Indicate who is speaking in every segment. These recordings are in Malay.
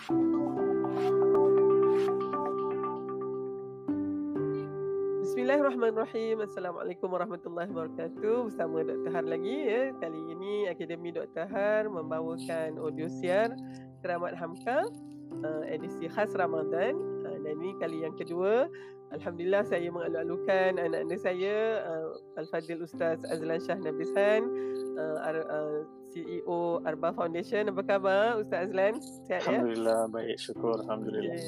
Speaker 1: Bismillahirrahmanirrahim. Assalamualaikum warahmatullahi wabarakatuh. Bersama Dr. Har lagi ya. Kali ini Akademi Dr. Har membawakan audio siar Keramat Hamka edisi khas Ramadan. Dan ini kali yang kedua. Alhamdulillah saya mengalu-alukan anak-anak saya, Al-Fadil Ustaz Azlan Shah Nabishan, CEO Arba Foundation. Apa khabar Ustaz Azlan? Sihat ya?
Speaker 2: Alhamdulillah, baik, syukur. Alhamdulillah.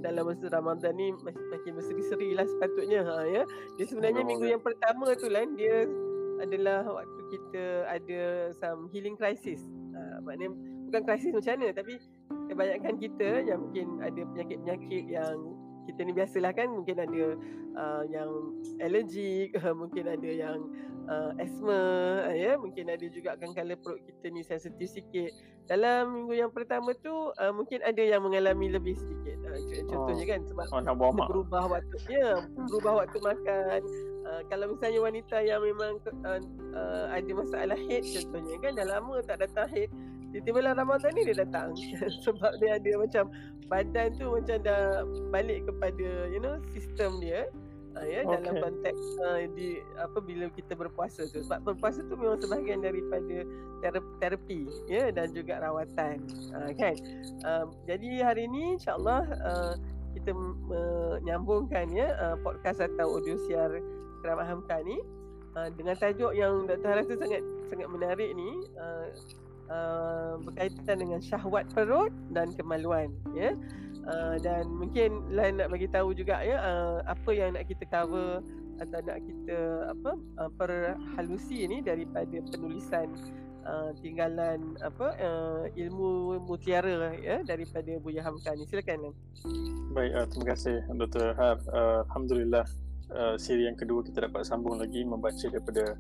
Speaker 1: Dalam masa Ramadan ni makin berseri-seri lah sepatutnya ya. Dia sebenarnya minggu yang pertama tu lah dia adalah waktu kita ada some healing crisis. Maknanya bukan krisis macam mana, tapi kebanyakan kita yang mungkin ada penyakit-penyakit yang kita ni biasalah kan, mungkin ada yang allergic, mungkin ada yang asma ya, mungkin ada juga kadang-kadang perut kita ni sensitif sikit. Dalam minggu yang pertama tu mungkin ada yang mengalami lebih sedikit. Contohnya kan sebab berubah waktu makan. Kalau misalnya wanita yang memang ada masalah haid contohnya kan, dah lama tak datang haid, tiba-tiba lah Ramadan ni dia datang. Sebab dia ada macam badan tu macam dah balik kepada sistem dia. Dalam konteks bila kita berpuasa tu, sebab berpuasa tu memang sebahagian daripada terapi ya, dan juga rawatan kan. Jadi hari ni insya-Allah kita menyambungkan ya podcast atau audio siar Keramat Hamka ni dengan tajuk yang Dr. rasa sangat menarik ni, berkaitan dengan syahwat perut dan kemaluan ya. Dan mungkin lain nak bagi tahu juga ya apa yang nak kita cover atau nak kita perhalusi ni daripada penulisan tinggalan ilmu mutiara ya daripada Buya Hamka ni. Silakan.
Speaker 2: Baik, terima kasih Dr. Har. Alhamdulillah, siri yang kedua kita dapat sambung lagi membaca daripada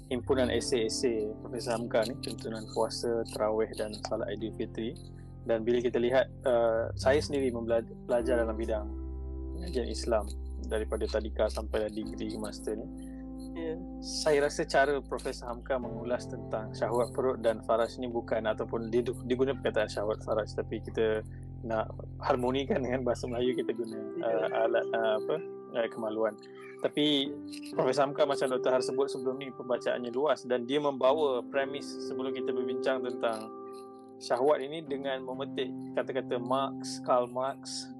Speaker 2: himpunan esei-esei Profesor Hamka ni, tuntunan puasa, tarawih dan salat Aidilfitri. Dan bila kita lihat, saya sendiri belajar dalam bidang pengajian Islam daripada tadika sampai degree master ni. Saya rasa cara Profesor Hamka mengulas tentang syahwat perut dan faraj ni bukan, ataupun diguna perkataan syahwat faraj, tapi kita nak harmonikan dengan bahasa Melayu, kita guna alat kemaluan. Tapi Profesor Hamka macam Dr. Har sebut sebelum ni, pembacaannya luas dan dia membawa premis sebelum kita berbincang tentang syahwat ini dengan memetik kata-kata Karl Marx,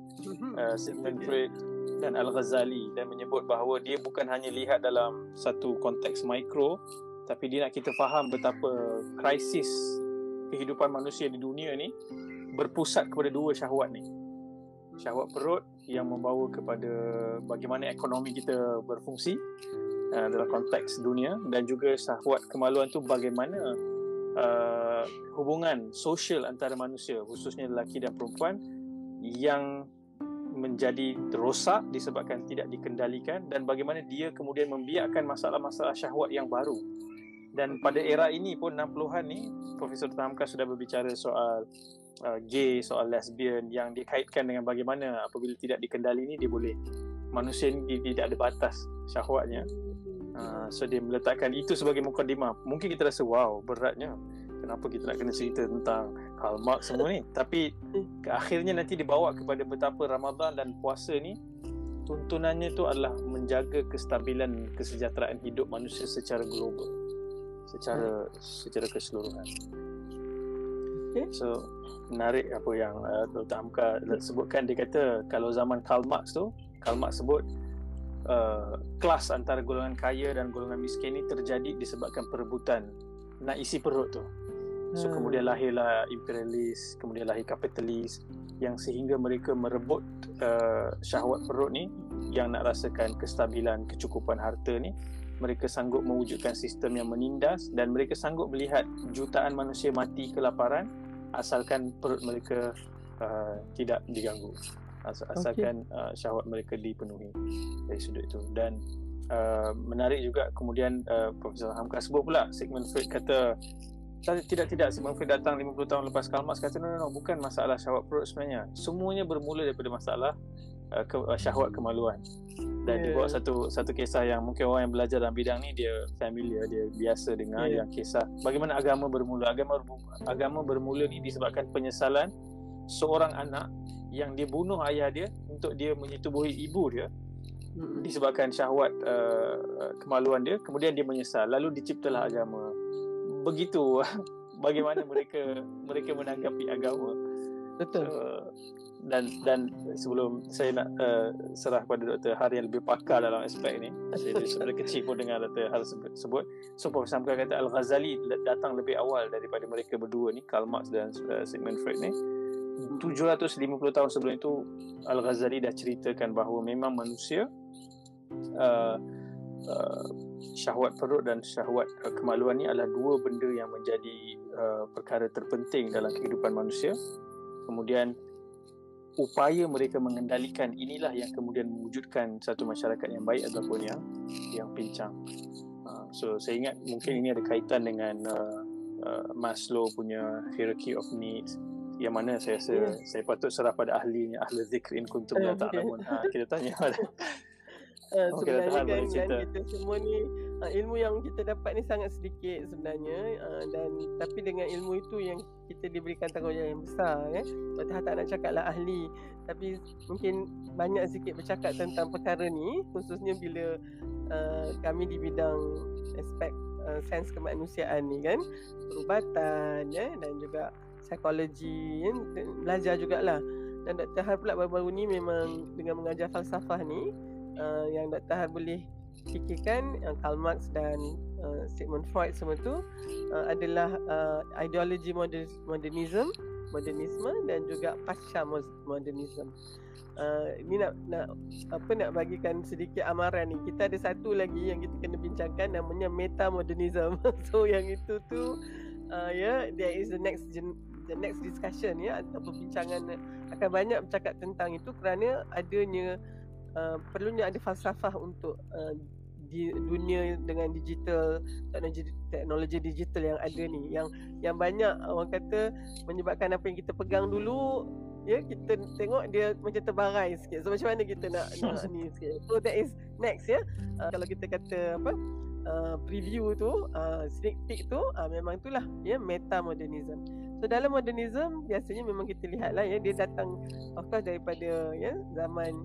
Speaker 2: Sigmund Freud dan Al-Ghazali, dan menyebut bahawa dia bukan hanya lihat dalam satu konteks mikro, tapi dia nak kita faham betapa krisis kehidupan manusia di dunia ni berpusat kepada dua syahwat ni. Syahwat perut yang membawa kepada bagaimana ekonomi kita berfungsi dalam konteks dunia, dan juga syahwat kemaluan tu bagaimana hubungan sosial antara manusia, khususnya lelaki dan perempuan, yang menjadi rosak disebabkan tidak dikendalikan, dan bagaimana dia kemudian membiarkan masalah-masalah syahwat yang baru. Dan pada era ini pun 60-an ni, Profesor Hamka sudah berbicara soal gay, soal lesbian, yang dikaitkan dengan bagaimana apabila tidak dikendali ni, dia boleh, manusia ni tidak ada batas syahwatnya. So dia meletakkan itu sebagai mukadimah. Mungkin kita rasa wow, beratnya, kenapa kita nak kena cerita tentang Karl Marx semua ni, tapi akhirnya nanti dibawa kepada betapa Ramadan dan puasa ni tuntunannya tu adalah menjaga kestabilan kesejahteraan hidup manusia secara global, secara keseluruhan. So menarik apa yang Dr. Hamka sebutkan. Dia kata kalau zaman Karl Marx sebut kelas antara golongan kaya dan golongan miskin ni terjadi disebabkan perebutan nak isi perut tu. So kemudian lahirlah imperialis, kemudian lahir kapitalis, yang sehingga mereka merebut syahwat perut ni, yang nak rasakan kestabilan, kecukupan harta ni. Mereka sanggup mewujudkan sistem yang menindas, dan mereka sanggup melihat jutaan manusia mati kelaparan asalkan perut mereka tidak diganggu, asalkan syahwat mereka dipenuhi dari sudut itu. Dan menarik juga kemudian Profesor Hamka sebut pula Sigmund Freud kata tidak Sigmund Freud datang 50 tahun lepas Karl Marx kata no, bukan masalah syahwat perut sebenarnya, semuanya bermula daripada masalah syahwat kemaluan. Dan dibawa satu kisah yang mungkin orang yang belajar dalam bidang ni dia familiar, dia biasa dengar, yang kisah bagaimana agama bermula. Agama bermula ni disebabkan penyesalan seorang anak yang dia bunuh ayah dia untuk dia menyetubuhi ibu dia disebabkan syahwat kemaluan dia, kemudian dia menyesal, lalu diciptalah agama. Begitu bagaimana mereka menanggapi agama.
Speaker 1: Betul.
Speaker 2: Dan sebelum saya nak serah kepada Dr. Har yang lebih pakar dalam aspek ni, saya sebenarnya kecil pun dengar Dr. Har sebut. So Profesor Hamka kata Al-Ghazali datang lebih awal daripada mereka berdua ni, Karl Marx dan Sigmund Freud ni. 750 tahun sebelum itu Al-Ghazali dah ceritakan bahawa memang manusia syahwat perut dan syahwat kemaluan ni adalah dua benda yang menjadi perkara terpenting dalam kehidupan manusia. Kemudian upaya mereka mengendalikan inilah yang kemudian mewujudkan satu masyarakat yang baik ataupun yang pincang. So saya ingat mungkin ini ada kaitan dengan Maslow punya hierarchy of needs, yang mana saya rasa saya patut serah pada ahlinya, ahli zikr in kuntum la ta'lamun. Kita tanya
Speaker 1: sebenarnya kan kita semua ni ilmu yang kita dapat ni sangat sedikit sebenarnya, dan tapi dengan ilmu itu yang kita diberikan tanggungjawab yang besar. Betul tak nak cakap lah ahli, tapi mungkin banyak sikit bercakap tentang perkara ni, khususnya bila kami di bidang aspek sains kemanusiaan ni kan, perubatan dan juga psikologi, belajar jugalah. Dan Dr. Har pula baru-baru ni memang dengan mengajar falsafah ni, yang Dr. Har boleh fikirkan Karl Marx dan Sigmund Freud semua tu adalah ideologi modernisme dan juga pasca modernisme. Ini nak bagikan sedikit amaran ni. Kita ada satu lagi yang kita kena bincangkan, namanya metamodernism. So yang itu tu there is the next discussion atau perbincangan akan banyak bercakap tentang itu, kerana adanya perlunya ada falsafah untuk di dunia dengan digital, teknologi digital yang ada ni, yang banyak orang kata menyebabkan apa yang kita pegang dulu kita tengok dia macam terbarai sikit. So macam mana kita nak ni sikit. So that is next kalau kita kata apa preview tu, sneak peek tu, memang itulah metamodernism. So dalam modernism biasanya memang kita lihatlah dia datang of course daripada zaman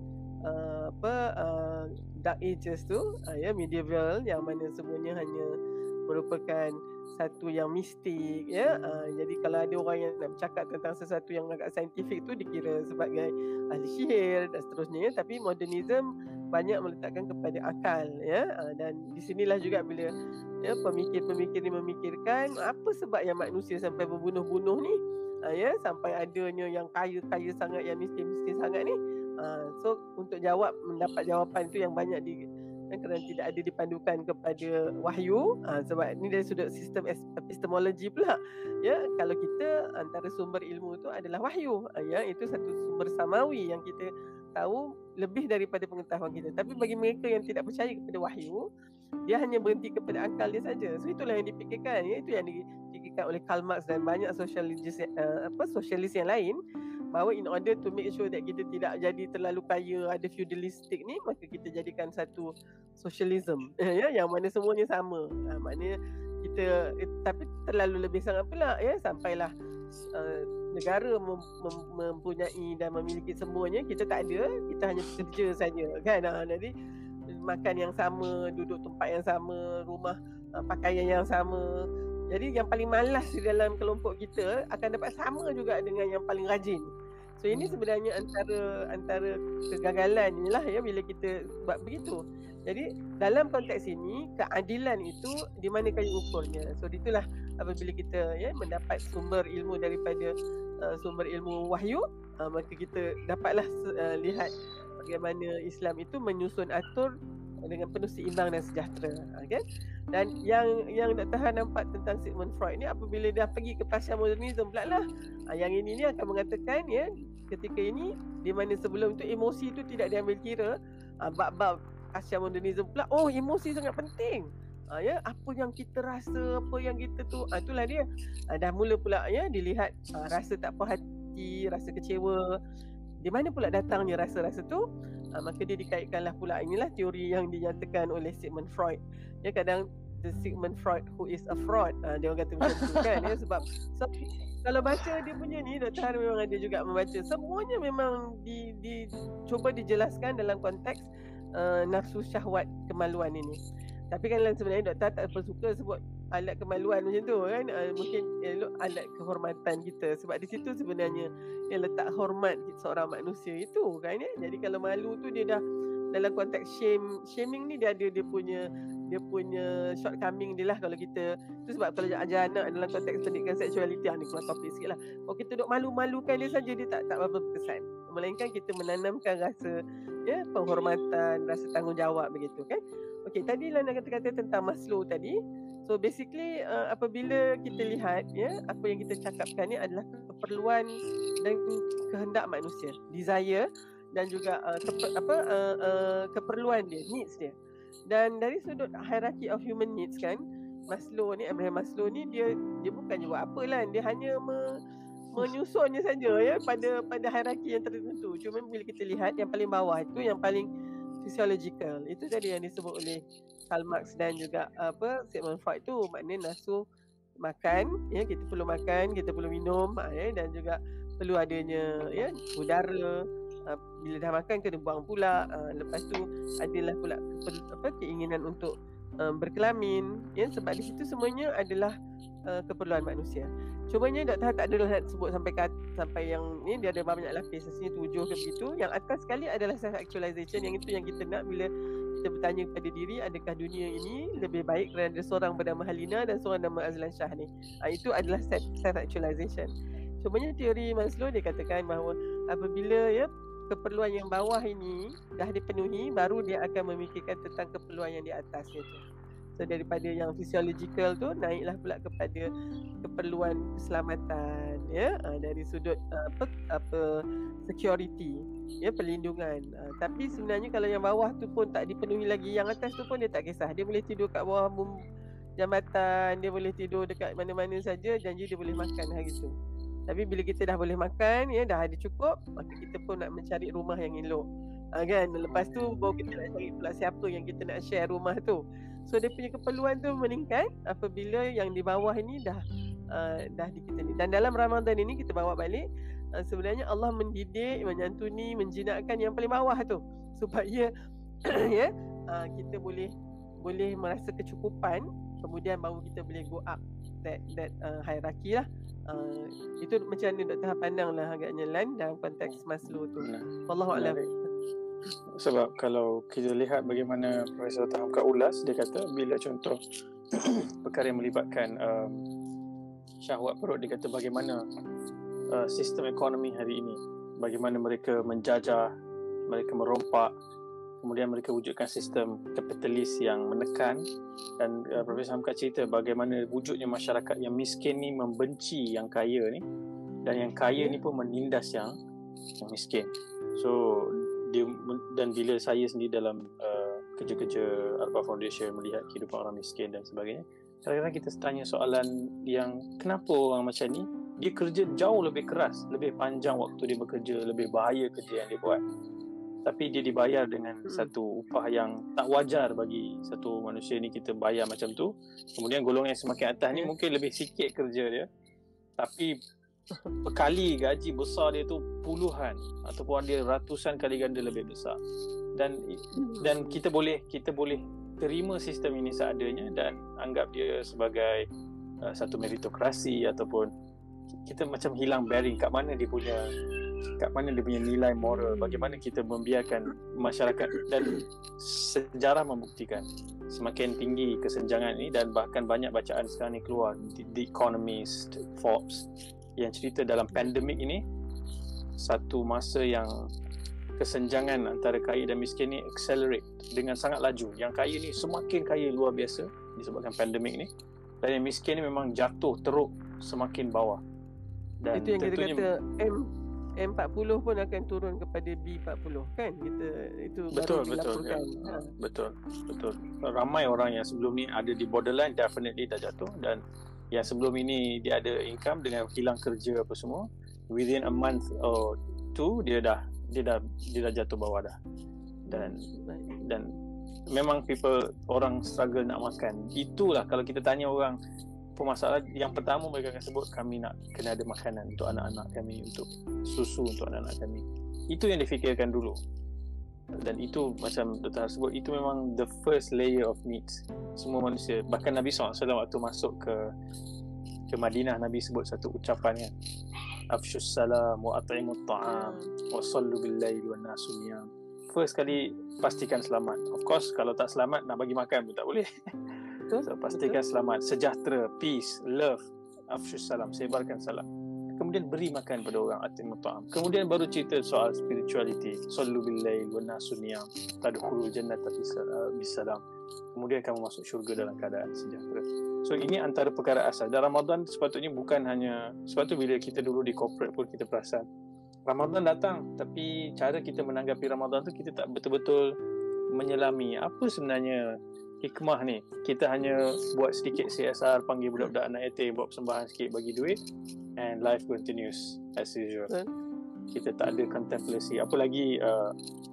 Speaker 1: dark ages tu, medieval, yang mana semuanya hanya merupakan satu yang mistik jadi kalau ada orang yang nak bercakap tentang sesuatu yang agak saintifik tu dikira sebagai ahli sihir dan seterusnya. Tapi modernism banyak meletakkan kepada akal dan di sinilah juga bila pemikir-pemikir ni memikirkan apa sebab yang manusia sampai berbunuh-bunuh ni, sampai adanya yang kaya-kaya sangat, yang miskin-miskin sangat ni. So untuk mendapat jawapan itu yang banyak kerana tidak ada dipandukan kepada wahyu, sebab ni dari sudut sistem epistemologi pula kalau kita antara sumber ilmu itu adalah wahyu, itu satu sumber samawi yang kita tahu lebih daripada pengetahuan kita. Tapi bagi mereka yang tidak percaya kepada wahyu, dia hanya berhenti kepada akal dia saja. So itulah yang dipikirkan, itu yang dipikirkan oleh Karl Marx dan banyak sosialis yang lain, bahawa in order to make sure that kita tidak jadi terlalu kaya, ada feudalistik ni, maka kita jadikan satu socialism yang mana semuanya sama. Maknanya kita tapi terlalu lebih sangat pula sampailah negara mempunyai dan memiliki semuanya, kita tak ada, kita hanya bekerja saja kan. Jadi makan yang sama, duduk tempat yang sama, rumah pakaian yang sama. Jadi yang paling malas di dalam kelompok kita akan dapat sama juga dengan yang paling rajin. So ini sebenarnya antara kegagalan inilah bila kita buat begitu. Jadi dalam konteks ini, keadilan itu di mana kayu ukurnya. So itulah apabila kita mendapat sumber ilmu daripada sumber ilmu wahyu, maka kita dapatlah lihat bagaimana Islam itu menyusun atur dengan penuh seimbang dan sejahtera, kan? Dan yang Dr. Han nampak tentang Sigmund Freud ni, apabila dia pergi ke pasca modernism pula lah, yang ini ni akan mengatakan ketika ini di mana sebelum tu emosi tu tidak diambil kira, bab-bab pasca modernism pula, emosi sangat penting. Apa yang kita rasa, apa yang kita tu, itulah dia. Dah mula pula dilihat rasa tak puas hati, rasa kecewa. Di mana pula datangnya rasa-rasa tu? Maka dia dikaitkanlah pula, inilah teori yang dinyatakan oleh Sigmund Freud. Kadang the Sigmund Freud who is a fraud. Dia orang kata macam tu kan ya, sebab kalau baca dia punya ni, Dr. Har memang ada juga membaca. Semuanya memang cuba dijelaskan dalam konteks nafsu syahwat kemaluan ini. Tapi kan sebenarnya Dr. tak suka sebut alat kemaluan macam tu kan. Mungkin elok alat kehormatan kita, sebab di situ sebenarnya yang letak hormat seorang manusia itu kan ya. Jadi kalau malu tu dia dah dalam konteks shaming ni dia ada dia punya shortcoming dia lah kalau kita tu. Sebab kalau ajar anak dalam konteks pendidikan seksualiti, ni keluar topik sikit lah, kalau kita duk malu-malukan dia saja, dia tak apa berkesan. Melainkan kita menanamkan rasa penghormatan, rasa tanggungjawab begitu kan. Okey, tadi lah nak kata-kata tentang Maslow tadi. So basically apabila kita lihat apa yang kita cakapkan ni adalah keperluan dan kehendak manusia, desire dan juga keperluan dia, needs dia. Dan dari sudut hierarchy of human needs kan, Abraham Maslow ni dia bukannya buat apa lah, dia hanya menyusunnya saja pada hierarki yang tertentu. Cuma bila kita lihat yang paling bawah itu, yang paling physiological, itu tadi yang disebut oleh Karl Marx dan juga Sigmund Freud tu, maknanya nafsu makan, kita perlu makan, kita perlu minum, dan juga perlu adanya udara. Bila dah makan kena buang pula. Lepas tu adalah pula keinginan untuk berkelamin, sebab di situ semuanya adalah keperluan manusia. Cumanya Dr. tak adalah nak sebut sampai yang ni, dia ada banyak lapis, sini 7 ke begitu. Yang atas sekali adalah self actualization, yang itu yang kita nak bila kita bertanya kepada diri, adakah dunia ini lebih baik kerana ada seorang bernama Halina dan seorang nama Azlan Shah ni. Itu adalah self actualization. Cumanya teori Maslow dia katakan bahawa apabila keperluan yang bawah ini dah dipenuhi, baru dia akan memikirkan tentang keperluan yang di atasnya tu. So daripada yang physiological tu naiklah pula kepada keperluan keselamatan dari sudut security, perlindungan. Tapi sebenarnya kalau yang bawah tu pun tak dipenuhi lagi, yang atas tu pun dia tak kisah. Dia boleh tidur kat bawah jambatan, dia boleh tidur dekat mana-mana saja, janji dia boleh makan hari tu. Tapi bila kita dah boleh makan, dah ada cukup, maka kita pun nak mencari rumah yang elok. Kan? Lepas tu baru kita nak cari pula siapa yang kita nak share rumah tu. So dia punya keperluan tu meningkat apabila yang di bawah ini dah di kita ni. Dan dalam Ramadan ini kita bawa balik, sebenarnya Allah mendidik, menyantuni, menjinakkan yang paling bawah tu, supaya kita boleh merasa kecukupan, kemudian baru kita boleh go up that hierarchy lah. Itu macam mana Dr. pandang lah agaknya Lan dalam konteks Maslow tu. Wallahu a'lam.
Speaker 2: Sebab kalau kita lihat bagaimana Profesor Hamka ulas, dia kata bila contoh perkara yang melibatkan syahwat perut, dia kata bagaimana sistem ekonomi hari ini, bagaimana mereka menjajah, mereka merompak, kemudian mereka wujudkan sistem kapitalis yang menekan. Dan Profesor Hamka cerita bagaimana wujudnya masyarakat yang miskin ni membenci yang kaya ni, dan yang kaya ni pun menindas yang miskin. So dan bila saya sendiri dalam kerja-kerja Arba Foundation melihat kehidupan orang miskin dan sebagainya, kadang-kadang kita tanya soalan yang kenapa orang macam ni, dia kerja jauh lebih keras, lebih panjang waktu dia bekerja, lebih bahaya kerja yang dia buat, tapi dia dibayar dengan satu upah yang tak wajar bagi satu manusia ni. Kita bayar macam tu, kemudian golongan yang semakin atas ni mungkin lebih sikit kerja dia, tapi berkali gaji besar dia tu puluhan ataupun dia ratusan kali ganda lebih besar. Dan kita boleh terima sistem ini seadanya dan anggap dia sebagai satu meritokrasi, ataupun kita macam hilang bearing kat mana dia punya nilai moral, bagaimana kita membiarkan masyarakat. Dan sejarah membuktikan semakin tinggi kesenjangan ini, dan bahkan banyak bacaan sekarang ni keluar, The Economist, Forbes, yang cerita dalam pandemik ini, satu masa yang kesenjangan antara kaya dan miskin ni accelerate dengan sangat laju. Yang kaya ni semakin kaya luar biasa disebabkan pandemik ni, dan yang miskin ni memang jatuh teruk semakin bawah. Dan
Speaker 1: itu yang kita kata M40 pun akan turun kepada B40 kan, kita itu
Speaker 2: betul,
Speaker 1: baru dilaporkan.
Speaker 2: Betul. Ramai orang yang sebelum ni ada di borderline definitely dah jatuh, dan yang sebelum ini dia ada income dengan hilang kerja apa semua, within a month or two dia dah jatuh bawah dah. Dan memang orang struggle nak makan. Itulah kalau kita tanya orang apa masalah, yang pertama mereka akan sebut kami nak kena ada makanan untuk anak-anak kami, untuk susu untuk anak-anak kami. Itu yang difikirkan dulu. Dan itu macam Dr. Har sebut, itu memang the first layer of needs semua manusia. Bahkan Nabi SAW waktu masuk ke Madinah, Nabi sebut satu ucapan kan, afshus salam wa at'imut ta'am wa sallu bil laili wan nasu niyam. First kali pastikan selamat. Of course kalau tak selamat nak bagi makan pun tak boleh. So pastikan selamat, sejahtera, peace, love, afshus salam, sebarkan salam. Kemudian beri makan pada orang, at'imut ta'am. Kemudian baru cerita soal spirituality, sallu bil laili wan nasu niyam tadkhulul jannata bisalam. Kemudian kamu masuk syurga dalam keadaan sejahtera. So ini antara perkara asal. Dan Ramadan sepatutnya bukan hanya, sebab tu bila kita dulu di corporate pun kita perasan Ramadan datang, tapi cara kita menanggapi Ramadan tu kita tak betul-betul menyelami apa sebenarnya hikmah ni. Kita hanya buat sedikit CSR, panggil budak-budak anak yatim, buat persembahan sikit, bagi duit, and life continues as usual. Kita tak ada contemplasi. Apa lagi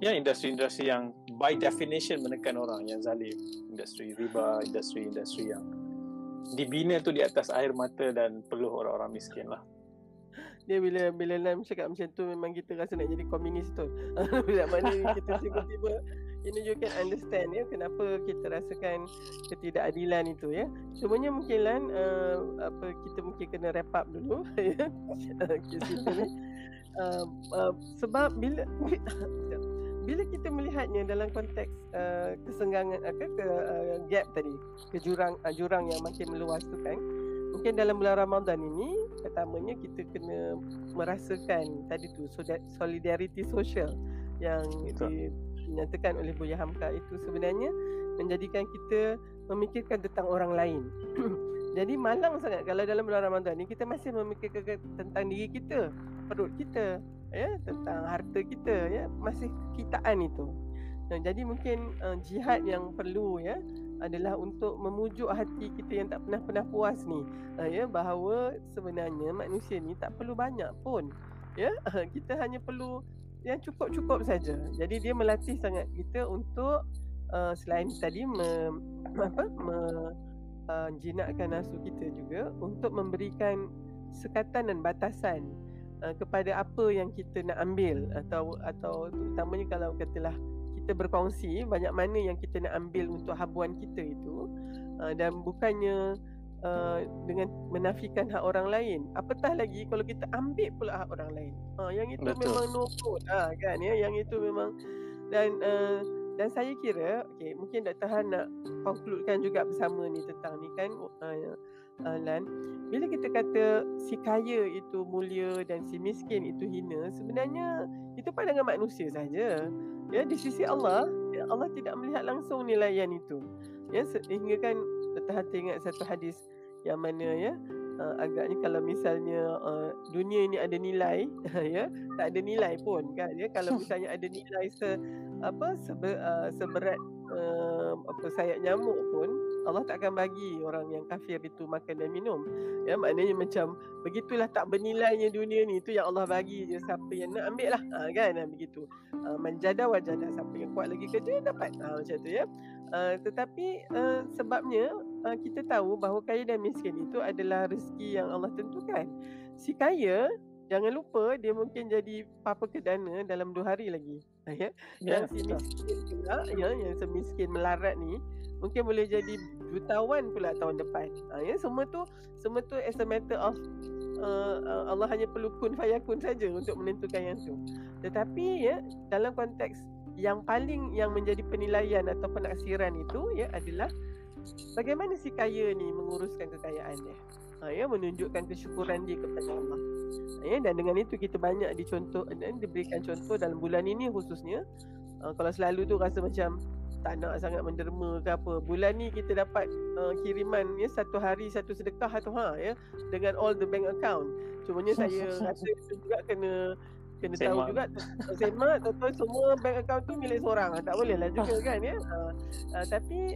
Speaker 2: industri-industri yang by definition menekan orang, yang zalim, industri riba, industri yang dibina tu di atas air mata dan peluh orang-orang miskin lah.
Speaker 1: Dia bila Lam cakap macam tu, memang kita rasa nak jadi komunis tu. Bila mana kita tiba-tiba, you can understand ya kenapa kita rasakan ketidakadilan itu ya. Cumanya mungkin Lan, kita mungkin kena wrap up dulu ya. Sebab bila kita melihatnya dalam konteks kesenggangan gap tadi, ke jurang yang makin meluas tu kan, mungkin dalam bulan Ramadan ini pertamanya kita kena merasakan tadi tu solidarity social yang dinyatakan oleh Buya Hamka itu sebenarnya menjadikan kita memikirkan tentang orang lain. Jadi malang sangat kalau dalam bulan Ramadan ni kita masih memikirkan tentang diri kita, perut kita, ya, tentang harta kita, ya, masih kekitaan itu. Dan jadi mungkin jihad yang perlu ya adalah untuk memujuk hati kita yang tak pernah puas ni, ya, bahawa sebenarnya manusia ni tak perlu banyak pun, ya. Kita hanya perlu yang cukup-cukup saja. Jadi dia melatih sangat kita untuk selain tadi jinakkan nafsu kita juga untuk memberikan sekatan dan batasan kepada apa yang kita nak ambil, atau terutamanya kalau katalah kita berkongsi banyak mana yang kita nak ambil untuk habuan kita itu, dan bukannya dengan menafikan hak orang lain. Apatah lagi kalau kita ambil pula hak orang lain. Yang itu betul. Memang no good kan ya, yang itu memang. Dan saya kira mungkin Dr. Han nak concludekan juga bersama ni tentang ni kan, Lan, bila kita kata si kaya itu mulia dan si miskin itu hina, sebenarnya itu pandangan manusia saja. Ya, di sisi Allah, ya, Allah tidak melihat langsung nilaian itu. Ya, sehingga kan Dr. Han ingat satu hadis yang mana ya, agaknya kalau misalnya dunia ini ada nilai, ya, tak ada nilai pun kan ya. Kalau misalnya ada nilai seberat sayap nyamuk pun, Allah tak akan bagi orang yang kafir itu makan dan minum. Ya, maknanya macam begitulah tak bernilainya dunia ni, itu yang Allah bagi je, siapa yang nak ambil lah, kan, begitu. Manjada wajada, siapa yang kuat lagi kerja dapat, macam tu ya. Tetapi sebabnya kita tahu bahawa kaya dan miskin itu adalah rezeki yang Allah tentukan. Si kaya, jangan lupa dia mungkin jadi papa kedana dalam 2 hari lagi, ya. Yang si miskin juga, ya, yang semiskin melarat ni mungkin boleh jadi jutawan pula tahun depan. Ya, semua tu as a matter of Allah hanya perlu kun fayakun saja untuk menentukan yang tu. Tetapi ya, dalam konteks yang paling yang menjadi penilaian atau penaksiran itu ya adalah bagaimana si kaya ni menguruskan kekayaannya. Ya, menunjukkan kesyukuran dia kepada Allah. Ya, dan dengan itu kita banyak diberikan contoh dalam bulan ini khususnya. Kalau selalu tu rasa macam tak nak sangat menderma ke apa, bulan ni kita dapat kiriman ya, satu hari satu sedekah atau ya, dengan all the bank account. Cumanya saya rasa itu juga kena tahu juga semak atau semua bank account tu milik seorang, tak boleh lah juga kan ya. Tapi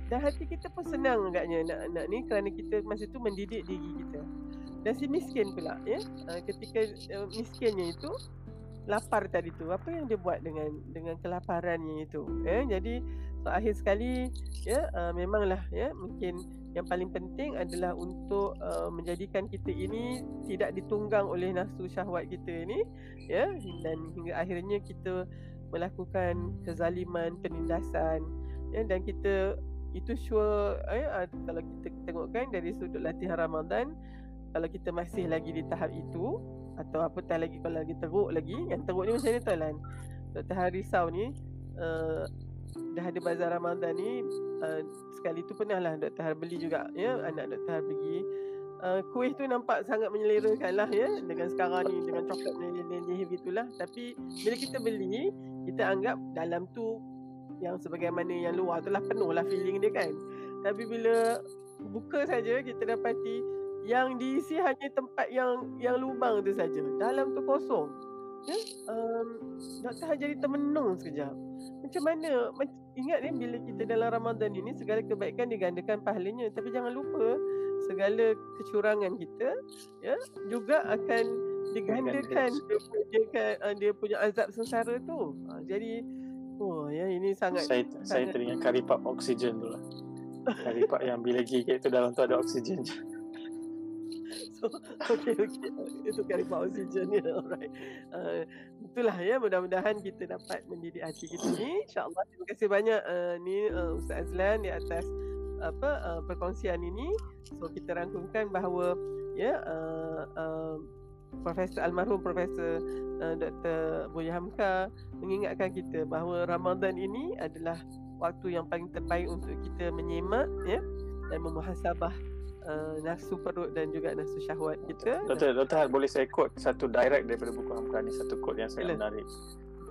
Speaker 1: dan hati kita pun senang agaknya nak ni, kerana kita masa tu mendidik diri kita. Dan si miskin pula ya, ketika miskinnya itu lapar tadi tu, apa yang dia buat dengan kelaparannya itu, jadi So akhir sekali ya memanglah ya mungkin yang paling penting adalah untuk menjadikan kita ini tidak ditunggang oleh nafsu syahwat kita ini ya, dan hingga akhirnya kita melakukan kezaliman, penindasan ya, dan kita itu sure kalau kita tengokkan dari sudut latihan Ramadan, kalau kita masih lagi di tahap itu atau apatah lagi kalau lagi teruk lagi, yang teruk ni macam ni tau Lan, Dr. Harisau ni dah ada bazar Ramadan ni, sekali tu pernah lah Dr. Har beli juga ya, anak Dr. Har pergi. Kuih tu nampak sangat menyelerakan lah ya, dengan sekarang ni dengan coklat meleleh begitulah, tapi bila kita beli kita anggap dalam tu yang sebagaimana yang luar tu lah penuh lah feeling dia kan, tapi bila buka saja kita dapati yang diisi hanya tempat yang lubang tu saja, dalam tu kosong ya. Dr. Har jadi termenung sekejap. Macam mana? Ingat ni bila kita dalam Ramadan ini segala kebaikan digandakan pahalanya, tapi jangan lupa segala kecurangan kita ya juga akan digandakan dia punya azab sengsara tu. Jadi ya ini sangat
Speaker 2: saya teringat karipap oksigen tu lah. Karipap yang bila gigit tu dalam tu ada oksigen je.
Speaker 1: So, okay. Itu karipap oksigen ni. Alright. Itulah ya, mudah-mudahan kita dapat mendidik hati kita ni. InsyaAllah. Terima kasih banyak Ustaz Azlan di atas perkongsian ini. So kita rangkumkan bahawa ya almarhum Profesor Dr. Buya Hamka mengingatkan kita bahawa Ramadan ini adalah waktu yang paling terbaik untuk kita menyemak ya dan memuhasabah nafsu perut dan juga nafsu syahwat kita.
Speaker 2: Dr. boleh saya quote satu direct daripada buku Hamka ni, satu quote yang sangat menarik.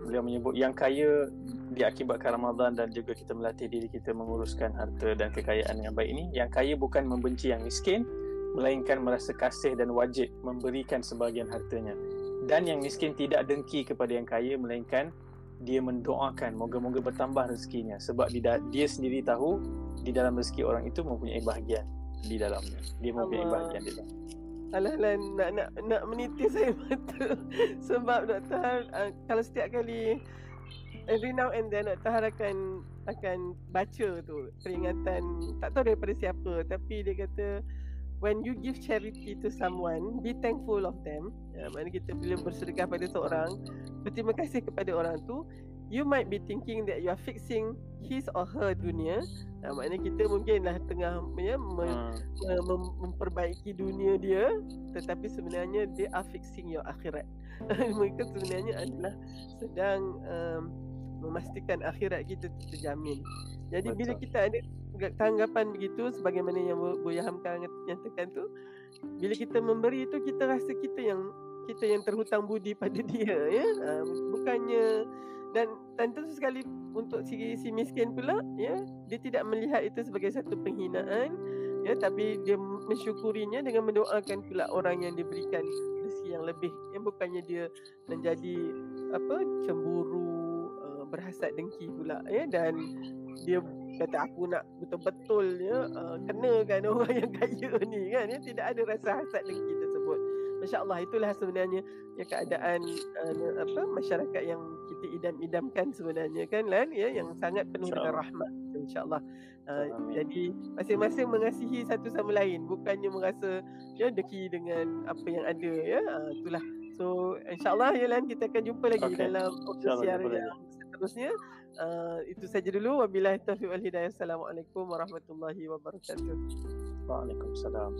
Speaker 2: Beliau menyebut yang kaya diakibatkan Ramadan dan juga kita melatih diri kita menguruskan harta dan kekayaan yang baik ini. Yang kaya bukan membenci yang miskin, melainkan merasa kasih dan wajib memberikan sebahagian hartanya. Dan yang miskin tidak dengki kepada yang kaya, melainkan dia mendoakan moga-moga bertambah rezekinya, sebab dia sendiri tahu di dalam rezeki orang itu mempunyai bahagian di dalamnya. Dia mempunyai bahagian di dalam.
Speaker 1: Alah nak menitis saya mata sebab Dr. Har kalau setiap kali every now and then Dr. Har akan baca tu peringatan, tak tahu daripada siapa, tapi dia kata when you give charity to someone, be thankful of them. Maknanya kita bila bersedekah pada seorang, berterima kasih kepada orang tu, you might be thinking that you are fixing his or her dunia. Maknanya kita mungkinlah tengah memperbaiki dunia dia, tetapi sebenarnya they are fixing your akhirat. Mereka sebenarnya adalah sedang memastikan akhirat kita terjamin. Jadi bila kita ada tanggapan begitu, sebagaimana yang Buya Hamka nyatakan tu, bila kita memberi itu kita rasa kita yang terhutang budi pada dia ya. Bukannya, dan tentu sekali untuk si miskin pula ya, dia tidak melihat itu sebagai satu penghinaan ya, tapi dia mensyukurinya dengan mendoakan pula orang yang diberikan rezeki yang lebih, yang bukannya dia menjadi cemburu, berhasad dengki pula ya, dan dia kata aku nak betul-betul ya kenakan orang yang kaya ni kan ya, tidak ada rasa hasad dengki tersebut. Masya-Allah, itulah sebenarnya ya keadaan masyarakat yang kita idam-idamkan sebenarnya kan Lan ya, yang sangat penuh dengan rahmat insya-Allah. Jadi masing-masing mengasihi satu sama lain, bukannya merasa ya deki dengan apa yang ada ya. Itulah. So insya-Allah ya Lan, kita akan jumpa lagi dalam siaran yang seterusnya. Itu saja dulu. Wabillahi taufiq wal hidayah. Assalamualaikum warahmatullahi wabarakatuh.
Speaker 2: Waalaikumsalam.